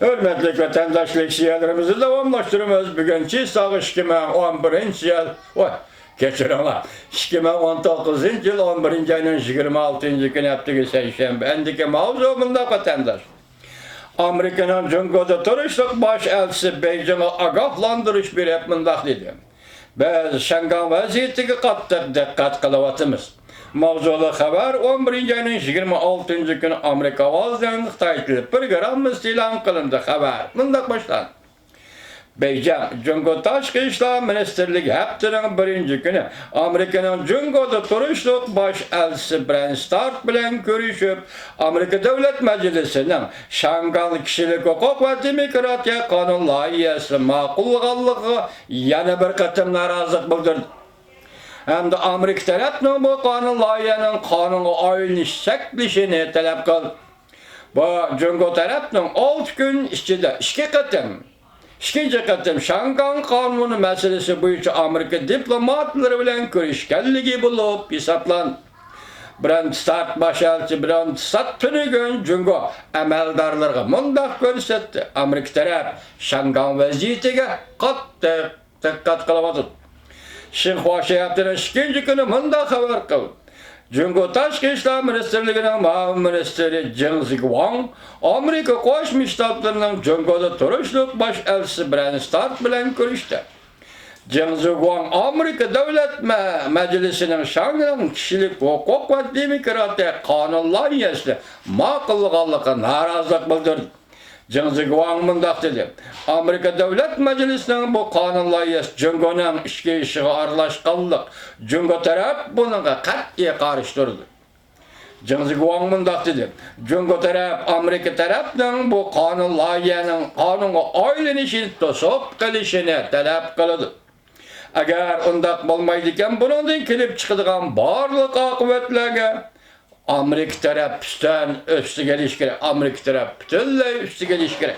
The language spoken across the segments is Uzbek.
Hürmetli vatandaş leksiyalarımızı davamlaştırıyoruz. Bugünkü sağ 2011 yıl, geçirin ha, 2019 yıl 11. ayının 26. günü hafta seyşembe. Endiki mavzu bunda vatandaş. Amerika'nın Cungo'da turuşluk baş elçisi Beycan'a agahlandırış bir hep mındak dedi. Biz Şengan vaziyetiga qattiq diqqat qilyapmiz. Mavzuli xabar 11 ayının 26 günü Amerika ovozidan Xitoy tili programmasi e'lon qilindi. Xabar mundaq boshlanadi. Beycan, Jungo Tashqi ishlar ministrligi haftaning 1-kuni Amerikaning Jungoda turishliq bosh elchisi Brian Stark bilan ko'rishib, Amerika Davlat Majlisining Shangan kishilik huquq va demokratiya qonun loyihasi ma'qulligi yana bir qatim norozilik bildirdi. Hamda Amerika tarafning bu qonun loyihaning qonunga oylanish shaklini talab qildi. Bu Jungo tarafning 6 kun ichida 2 qatim İkinci qatim Shangan qonuni masalasi bo'yicha Amerika diplomatlari bilan ko'rishganligi bo'lib hisoblanadi. Brian Stark bosh elchi Brian Stark tunugun Jungo amaldorlarga mundaq ko'rsatdi. Amerika taraf Shangan vaziyatiga qattiq diqqat qilyapti. Xinhua haftaning 2 kuni mundaq xabar qildi. Jungo Tashqi ishlar ministrligining ma'mur ministri Jing Ziguang Amerika Qo'shma Shtatlarining Jungoda turishliq bosh elchisi Brian Stark bilan ko'rishdi. Jing Ziguang Amerika Davlat Majlisining Shangan kishilik huquq va demokratiya qonun loyihasini ma'qullaganligiga norozilik bildirdi. Jing Ziguang mundaq dedi. Amerika Davlat Majlisining bu qonun loyihasi Jungoning ishga ishiga aralashganlik. Jungo taraf bunga qat'iy qarshi turdi. Jing Ziguang mundaq dedi. Jungo taraf Amerika tarafining bu qonun loyihaning qonunga oylanishini to'sib qilishini talab qildi. Agar undaq bo'lmaydi ekan, bundan kelib chiqadigan barliq oqibatlarga Amerika tarafdan üstü geliş gerek. Amerika taraf bütünlüğü üstü geliş gerek.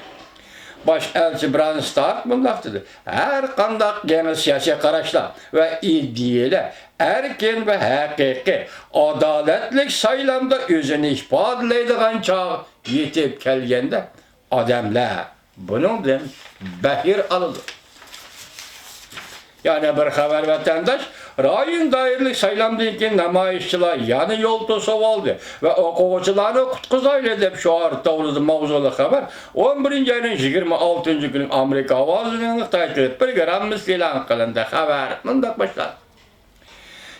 Baş elçi Brian Stark mundaq dedi. Her qandaq yeni siyasi qarashlar ve ideyalar erkin ve haqiqiy adaletlik saylamda özünü ifadelaydigan çağ yetip kelgende adamlar bunundan bahir alındı. Yani bir haber vatandaş Rayın dairlik saylamdan keyin namoyishchilar yana yo'l to'sib oldi ve o'quvchilarni qutqizayli deb shior to'g'risida mavzuli xabar 11 ayning 26 kuni Amerika ovozining Xitoy programmasi e'lon qilindi. Xabar mundaq boshlandi.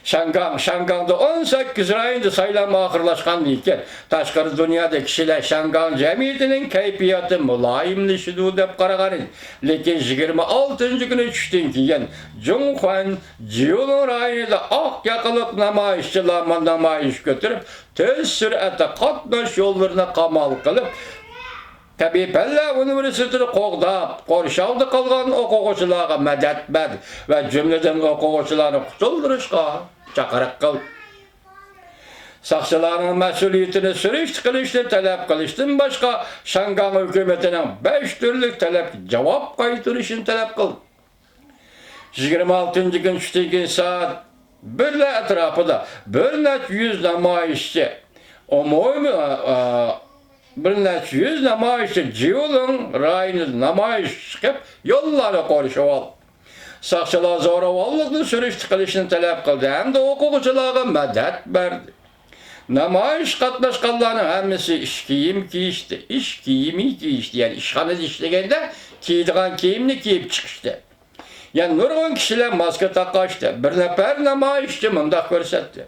Shanganda 18 ayında saylam oxirlashgandan keyin tashqari dunyoda kishilar Shangan jamiyatining kayfiyati muloyimlashdi deb qaragan edi. Lekin 26 kuni tushdan keyin Junxuan Jiolong rayonida oq yaqiliq namoyishchilar namoyish ko'tarib, tez sur'atda qatnash yo'llarini qamal qilib, Tabii Pella Üniversitesi qo'g'dab, qo'rshovda qolgan o'quvchilarga madad berdi va jumladan o'quvchilarni qutuldirishga chaqiriq qildi. Saqchilarning mas'uliyatini surish qilishni talab qilishdan boshqa Shangan hukumatining 5 turli talab javob qaytarishini talab qildi. 26 kun tushdan soat 1 atrofida bir necha yuz namoyishchi bir necha yuz namoyishchi Jiolong rayonida namoyish chiqib, yo'llarni qorishib oldi. Saqchilar zo'ravonlikni surish qilishni talab qildi hamda o'quvchilarga madad berdi. Namoyish qatnashganlarning hammasi ish kiyim kiyishdi. Ish kiyimi kiyishdi, ya'ni ishxonada ishlaganda kiydigan kiyimni kiyib chiqishdi. Yani nurg'un kishilar maska taqashdi. Bir nafar namoyishchi mundaq ko'rsatdi.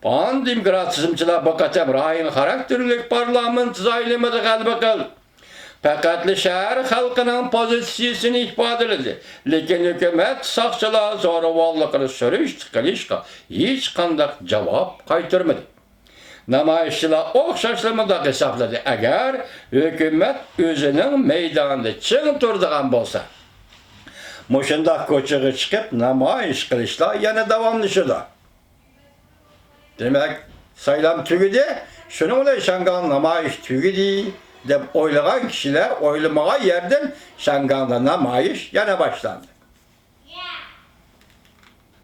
Pan demokratizmchilar bu qatam rayon xarakterlik parlament tuzaylimida g'alaba qildi. Faqat shahar xalqining pozitsiyasini ifodaladi. Lekin hukumat saqchilar zo'ravonlikni surish qilishga hech qanday javob qaytarmadi. Namoyishchilar o'xshashlamada hisobladi. Agar hukumat o'zining maydonida ching turadigan bo'lsa, mushundaq ko'chaga chiqib namoyish qilishlar yana davomlashadi. Demek saylam tugidi, şunu bilan Shangan namoyish tugidi deb o'ylagan kishilar o'ylamagan yerdan Shanganda namoyish yana boshlandi.